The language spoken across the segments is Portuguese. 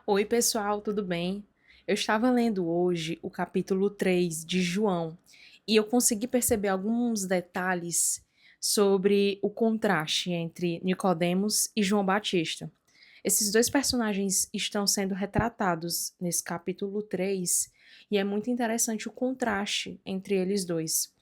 Oi, pessoal, tudo bem? Eu estava lendo hoje o capítulo 3 de João e eu consegui perceber alguns detalhes sobre o contraste entre Nicodemos e João Batista. Esses dois personagens estão sendo retratados nesse capítulo 3 e é muito interessante o contraste entre eles dois.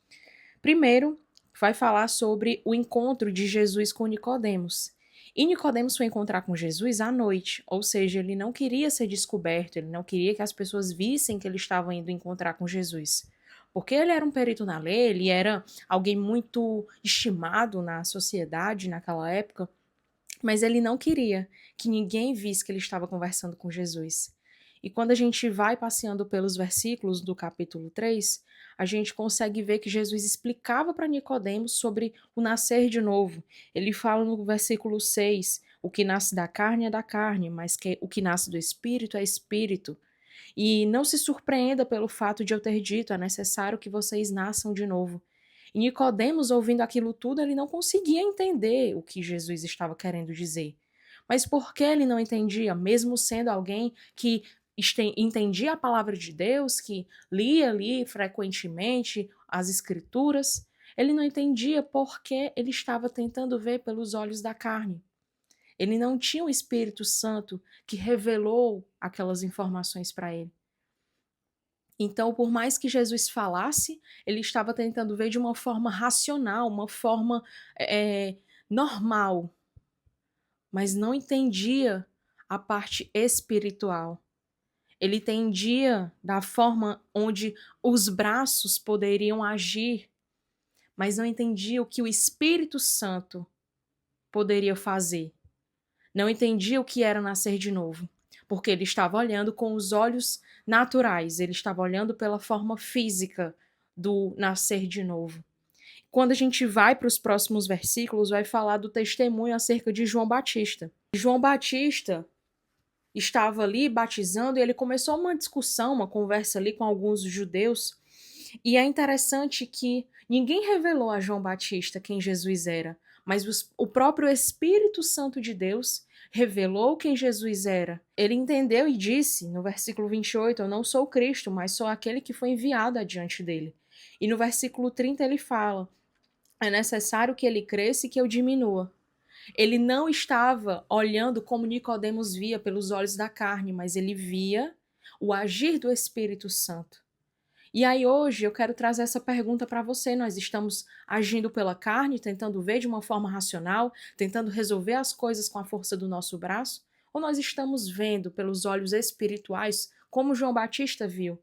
Primeiro, vai falar sobre o encontro de Jesus com Nicodemos. E Nicodemos foi encontrar com Jesus à noite, ou seja, ele não queria ser descoberto, ele não queria que as pessoas vissem que ele estava indo encontrar com Jesus. Porque ele era um perito na lei, ele era alguém muito estimado na sociedade naquela época, mas ele não queria que ninguém visse que ele estava conversando com Jesus. E quando a gente vai passeando pelos versículos do capítulo 3, a gente consegue ver que Jesus explicava para Nicodemos sobre o nascer de novo. Ele fala no versículo 6, o que nasce da carne é da carne, mas o que nasce do espírito é espírito. E não se surpreenda pelo fato de eu ter dito, é necessário que vocês nasçam de novo. E Nicodemos, ouvindo aquilo tudo, ele não conseguia entender o que Jesus estava querendo dizer. Mas por que ele não entendia, mesmo sendo alguém que entendia a palavra de Deus, que lia ali frequentemente as escrituras, ele não entendia porque ele estava tentando ver pelos olhos da carne. Ele não tinha o Espírito Santo que revelou aquelas informações para ele. Então, por mais que Jesus falasse, ele estava tentando ver de uma forma racional, uma forma normal, mas não entendia a parte espiritual. Ele entendia da forma onde os braços poderiam agir, mas não entendia o que o Espírito Santo poderia fazer. Não entendia o que era nascer de novo, porque ele estava olhando com os olhos naturais, ele estava olhando pela forma física do nascer de novo. Quando a gente vai para os próximos versículos, vai falar do testemunho acerca de João Batista. João Batista estava ali batizando e ele começou uma discussão, uma conversa ali com alguns judeus. E é interessante que ninguém revelou a João Batista quem Jesus era, mas o próprio Espírito Santo de Deus revelou quem Jesus era. Ele entendeu e disse, no versículo 28, eu não sou Cristo, mas sou aquele que foi enviado adiante dele. E no versículo 30 ele fala, é necessário que ele cresça e que eu diminua. Ele não estava olhando como Nicodemos via pelos olhos da carne, mas ele via o agir do Espírito Santo. E aí hoje eu quero trazer essa pergunta para você. Nós estamos agindo pela carne, tentando ver de uma forma racional, tentando resolver as coisas com a força do nosso braço? Ou nós estamos vendo pelos olhos espirituais, como João Batista viu?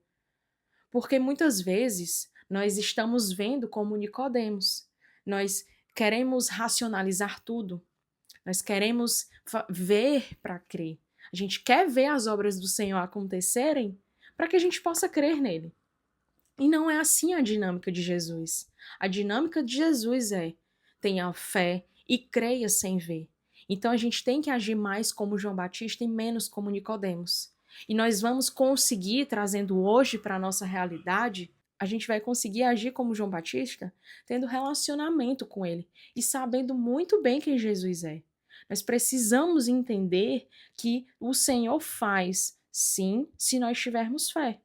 Porque muitas vezes nós estamos vendo como Nicodemos. Nós queremos racionalizar tudo. Nós queremos ver para crer. A gente quer ver as obras do Senhor acontecerem para que a gente possa crer nele. E não é assim a dinâmica de Jesus. A dinâmica de Jesus é: tenha fé e creia sem ver. Então a gente tem que agir mais como João Batista e menos como Nicodemos. E nós vamos conseguir, trazendo hoje para a nossa realidade, a gente vai conseguir agir como João Batista, tendo relacionamento com ele e sabendo muito bem quem Jesus é. Nós precisamos entender que o Senhor faz, sim, se nós tivermos fé.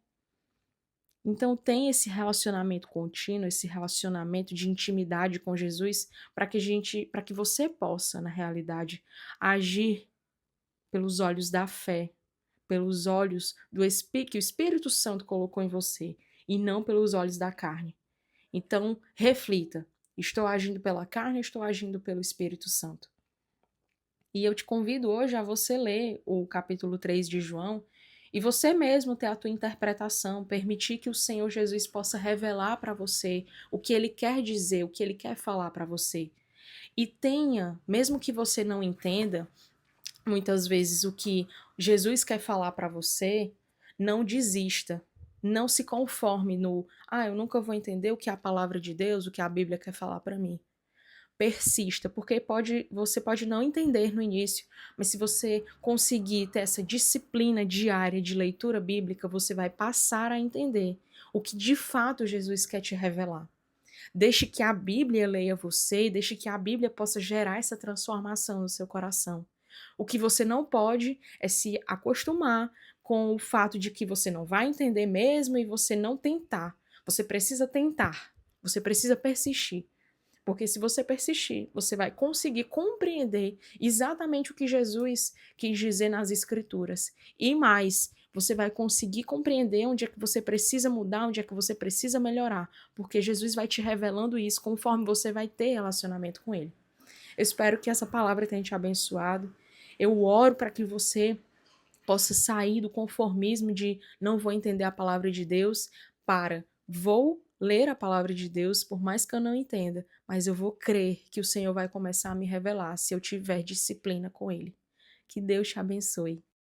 Então tem esse relacionamento contínuo, esse relacionamento de intimidade com Jesus, para que você possa, na realidade, agir pelos olhos da fé, pelos olhos que o Espírito Santo colocou em você, e não pelos olhos da carne. Então, reflita: estou agindo pela carne ou estou agindo pelo Espírito Santo? E eu te convido hoje a você ler o capítulo 3 de João e você mesmo ter a tua interpretação, permitir que o Senhor Jesus possa revelar para você o que ele quer dizer, o que ele quer falar para você. E tenha, mesmo que você não entenda muitas vezes o que Jesus quer falar para você, não desista. Não se conforme no, eu nunca vou entender o que é a palavra de Deus, o que a Bíblia quer falar para mim. Persista, porque você pode não entender no início, mas se você conseguir ter essa disciplina diária de leitura bíblica, você vai passar a entender o que de fato Jesus quer te revelar. Deixe que a Bíblia leia você, deixe que a Bíblia possa gerar essa transformação no seu coração. O que você não pode é se acostumar com o fato de que você não vai entender mesmo e você não tentar. Você precisa tentar, você precisa persistir. Porque se você persistir, você vai conseguir compreender exatamente o que Jesus quis dizer nas Escrituras. E mais, você vai conseguir compreender onde é que você precisa mudar, onde é que você precisa melhorar. Porque Jesus vai te revelando isso conforme você vai ter relacionamento com Ele. Eu espero que essa palavra tenha te abençoado. Eu oro para que você possa sair do conformismo de não vou entender a palavra de Deus para vou ler a palavra de Deus, por mais que eu não entenda, mas eu vou crer que o Senhor vai começar a me revelar se eu tiver disciplina com Ele. Que Deus te abençoe.